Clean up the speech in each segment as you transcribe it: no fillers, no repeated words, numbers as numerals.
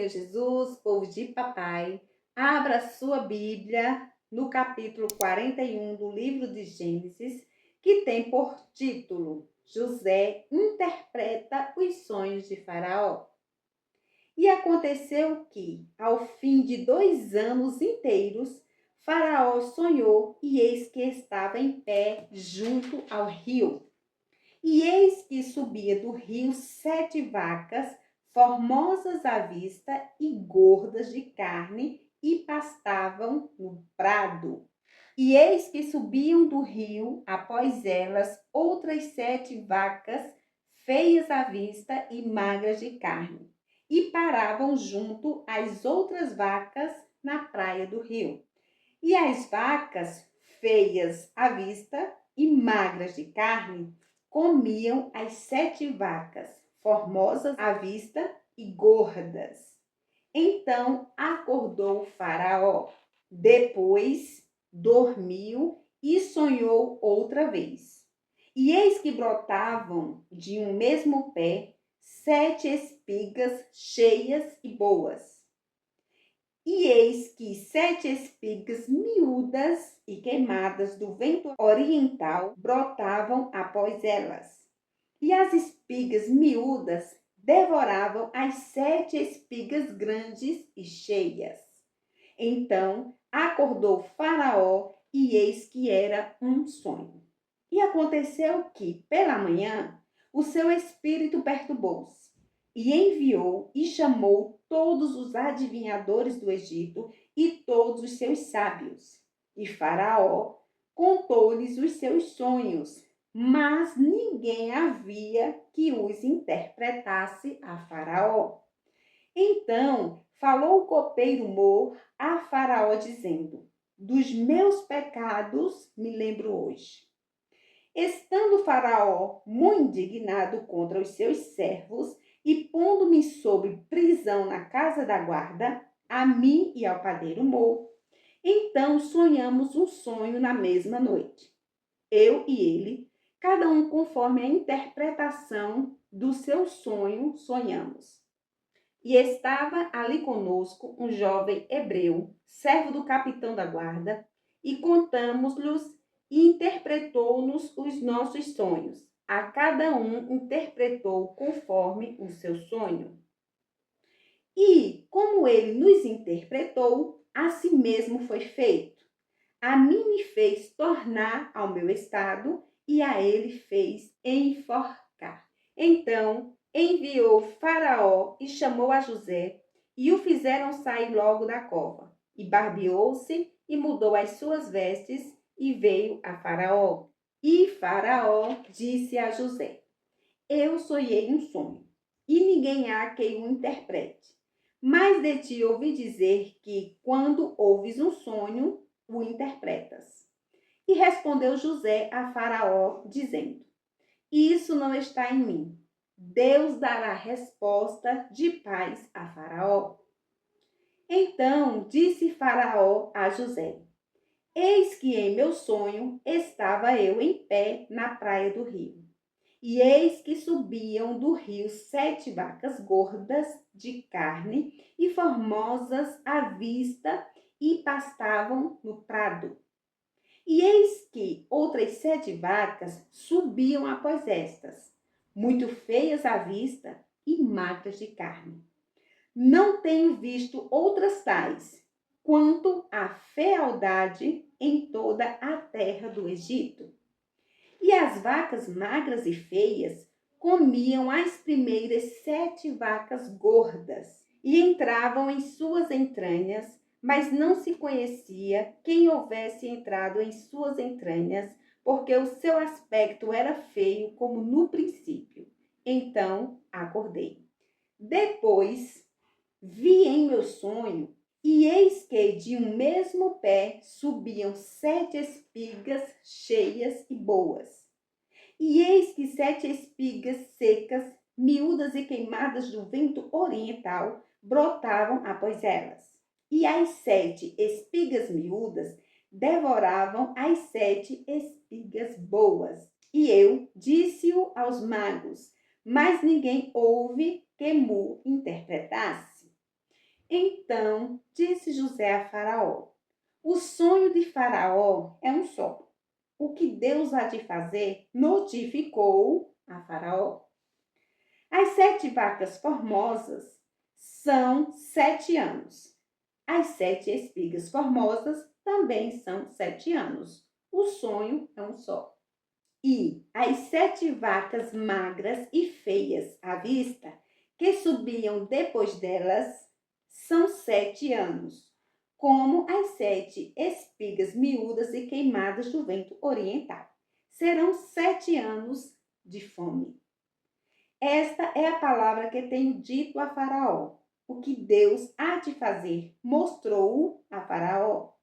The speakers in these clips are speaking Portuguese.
Senhor Jesus, povo de papai, abra sua Bíblia no capítulo 41 do livro de Gênesis, que tem por título José interpreta os sonhos de Faraó. E aconteceu que, ao fim de 2 anos inteiros, Faraó sonhou e eis que estava em pé junto ao rio. E eis que subia do rio 7 vacas, formosas à vista e gordas de carne, e pastavam no prado. E eis que subiam do rio, após elas, outras 7 vacas, feias à vista e magras de carne, e paravam junto às outras vacas na praia do rio. E as vacas, feias à vista e magras de carne, comiam as 7 vacas, formosas à vista e gordas. Então acordou Faraó. Depois dormiu e sonhou outra vez. E eis que brotavam de um mesmo pé 7 espigas cheias e boas. E eis que 7 espigas miúdas e queimadas do vento oriental brotavam após elas. E as espigas miúdas devoravam as 7 espigas grandes e cheias. Então acordou Faraó, e eis que era um sonho. E aconteceu que, pela manhã, o seu espírito perturbou-se, e enviou e chamou todos os adivinhadores do Egito e todos os seus sábios. E Faraó contou-lhes os seus sonhos, mas ninguém havia que os interpretasse a Faraó. Então falou o copeiro Mor a Faraó, dizendo: dos meus pecados me lembro hoje. Estando Faraó muito indignado contra os seus servos, e pondo-me sob prisão na casa da guarda, a mim e ao padeiro Mor, então sonhamos um sonho na mesma noite, eu e ele, cada um conforme a interpretação do seu sonho sonhamos. E estava ali conosco um jovem hebreu, servo do capitão da guarda, e contamos-lhes e interpretou-nos os nossos sonhos. A cada um interpretou conforme o seu sonho. E, como ele nos interpretou, assim mesmo foi feito. A mim me fez tornar ao meu estado, e a ele fez enforcar. Então enviou Faraó e chamou a José, e o fizeram sair logo da cova. E barbeou-se e mudou as suas vestes, e veio a Faraó. E Faraó disse a José: eu sonhei um sonho, e ninguém há quem o interprete. Mas de ti ouvi dizer que, quando ouves um sonho, o interpretas. E respondeu José a Faraó, dizendo: isso não está em mim. Deus dará resposta de paz a Faraó. Então disse Faraó a José: eis que em meu sonho estava eu em pé na praia do rio. E eis que subiam do rio 7 vacas gordas de carne e formosas à vista, e pastavam no prado. E eis que outras 7 vacas subiam após estas, muito feias à vista e magras de carne. Não tenho visto outras tais, quanto à fealdade em toda a terra do Egito. E as vacas magras e feias comiam as primeiras 7 vacas gordas, e entravam em suas entranhas, mas não se conhecia quem houvesse entrado em suas entranhas, porque o seu aspecto era feio como no princípio. Então acordei. Depois vi em meu sonho, e eis que de um mesmo pé subiam 7 espigas cheias e boas. E eis que 7 espigas secas, miúdas e queimadas do vento oriental, brotavam após elas. E as 7 espigas miúdas devoravam as 7 espigas boas. E eu disse-o aos magos, mas ninguém houve que Mu interpretasse. Então disse José a Faraó: o sonho de Faraó é um só. O que Deus há de fazer, notificou a Faraó. As 7 vacas formosas são 7 anos. As 7 espigas formosas também são 7 anos. O sonho é um só. E as 7 vacas magras e feias à vista, que subiam depois delas, são 7 anos, como as 7 espigas miúdas e queimadas do vento oriental. Serão 7 anos de fome. Esta é a palavra que tenho dito a Faraó. O que Deus há de fazer, mostrou-o a Faraó.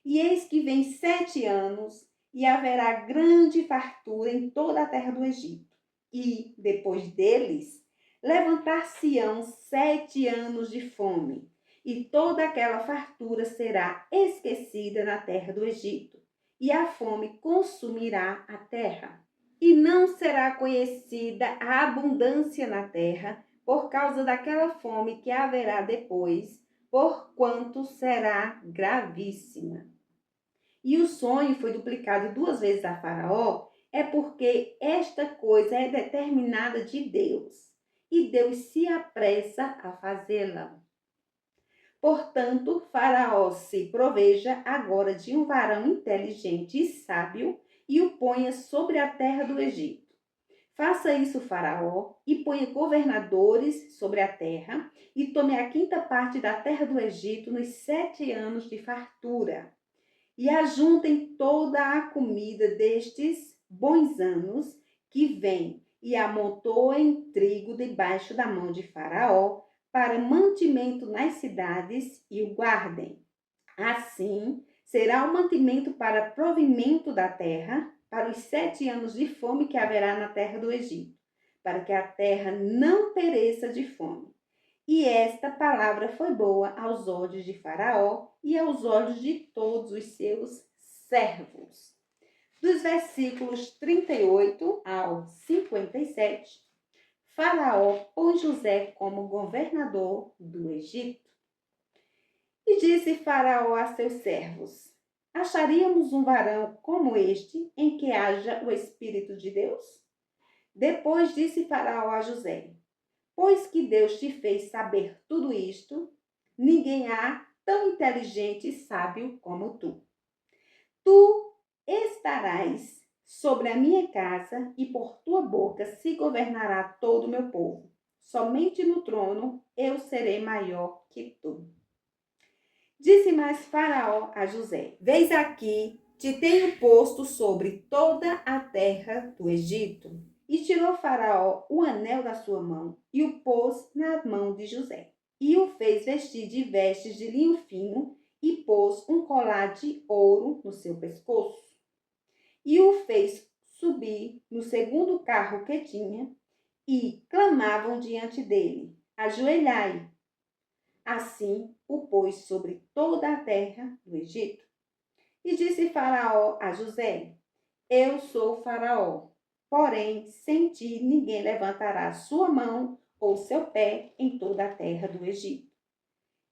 E eis que vem 7 anos, e haverá grande fartura em toda a terra do Egito. E, depois deles, levantar-se-ão 7 anos de fome, e toda aquela fartura será esquecida na terra do Egito, e a fome consumirá a terra. E não será conhecida a abundância na terra, por causa daquela fome que haverá depois, porquanto será gravíssima. E o sonho foi duplicado 2 vezes a Faraó, é porque esta coisa é determinada de Deus, e Deus se apressa a fazê-la. Portanto, Faraó se proveja agora de um varão inteligente e sábio e o ponha sobre a terra do Egito. Faça isso, Faraó, e ponha governadores sobre a terra, e tome a 5ª parte da terra do Egito nos 7 anos de fartura. E ajuntem toda a comida destes bons anos que vêm, e amontoem trigo debaixo da mão de Faraó, para mantimento nas cidades, e o guardem. Assim, será o mantimento para provimento da terra, para os 7 anos de fome que haverá na terra do Egito, para que a terra não pereça de fome. E esta palavra foi boa aos olhos de Faraó e aos olhos de todos os seus servos. Dos versículos 38 ao 57, Faraó pôs José como governador do Egito. E disse Faraó a seus servos: acharíamos um varão como este, em que haja o Espírito de Deus? Depois disse Faraó a José: pois que Deus te fez saber tudo isto, ninguém há tão inteligente e sábio como tu. Tu estarás sobre a minha casa e por tua boca se governará todo o meu povo. Somente no trono eu serei maior que tu. Disse mais Faraó a José: vês aqui, te tenho posto sobre toda a terra do Egito. E tirou Faraó o anel da sua mão e o pôs na mão de José. E o fez vestir de vestes de linho fino e pôs um colar de ouro no seu pescoço. E o fez subir no segundo carro que tinha e clamavam diante dele: ajoelhai. Assim o pôs sobre toda a terra do Egito. E disse Faraó a José: eu sou Faraó, porém sem ti ninguém levantará sua mão ou seu pé em toda a terra do Egito.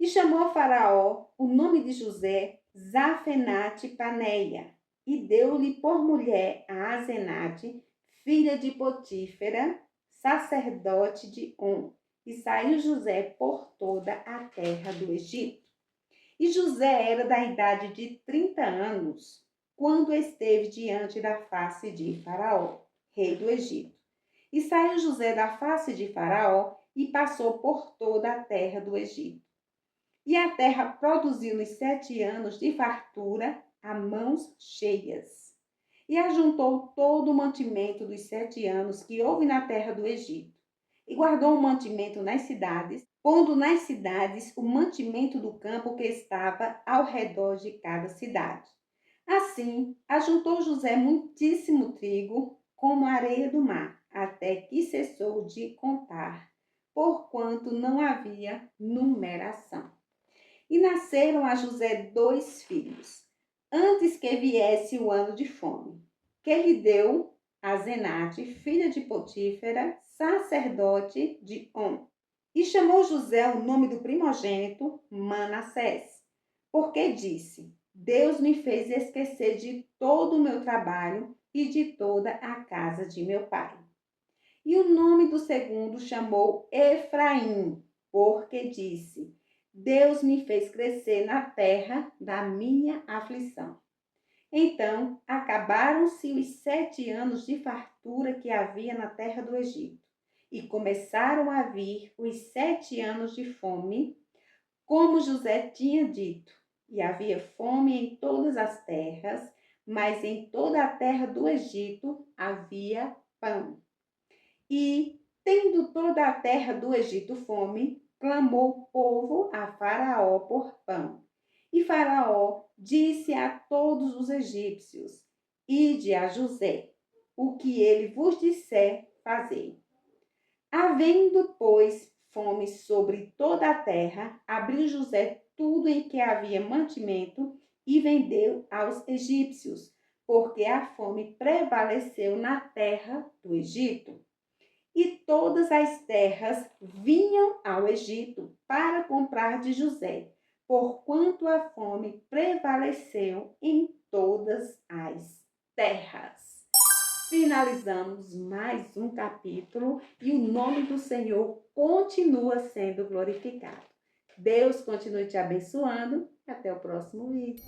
E chamou Faraó o nome de José Zafenate Paneia, e deu-lhe por mulher a Asenate, filha de Potífera, sacerdote de On. E saiu José por toda a terra do Egito. E José era da idade de 30 anos, quando esteve diante da face de Faraó, rei do Egito. E saiu José da face de Faraó e passou por toda a terra do Egito. E a terra produziu nos 7 anos de fartura a mãos cheias. E ajuntou todo o mantimento dos 7 anos que houve na terra do Egito. E guardou o mantimento nas cidades, pondo nas cidades o mantimento do campo que estava ao redor de cada cidade. Assim, ajuntou José muitíssimo trigo, como a areia do mar, até que cessou de contar, porquanto não havia numeração. E nasceram a José 2 filhos, antes que viesse o ano de fome, que lhe deu Asenate, filha de Potífera, sacerdote de On. E chamou José o nome do primogênito Manassés, porque disse: Deus me fez esquecer de todo o meu trabalho e de toda a casa de meu pai. E o nome do segundo chamou Efraim, porque disse: Deus me fez crescer na terra da minha aflição. Então acabaram-se os 7 anos de fartura que havia na terra do Egito, e começaram a vir os 7 anos de fome, como José tinha dito. E havia fome em todas as terras, mas em toda a terra do Egito havia pão. E, tendo toda a terra do Egito fome, clamou o povo a Faraó por pão. E Faraó disse a todos os egípcios: Ide a José, o que ele vos disser, fazei. Havendo, pois, fome sobre toda a terra, abriu José tudo em que havia mantimento e vendeu aos egípcios, porque a fome prevaleceu na terra do Egito. E todas as terras vinham ao Egito para comprar de José, porquanto a fome prevaleceu em todas as terras. Finalizamos mais um capítulo e o nome do Senhor continua sendo glorificado. Deus continue te abençoando. Até o próximo vídeo.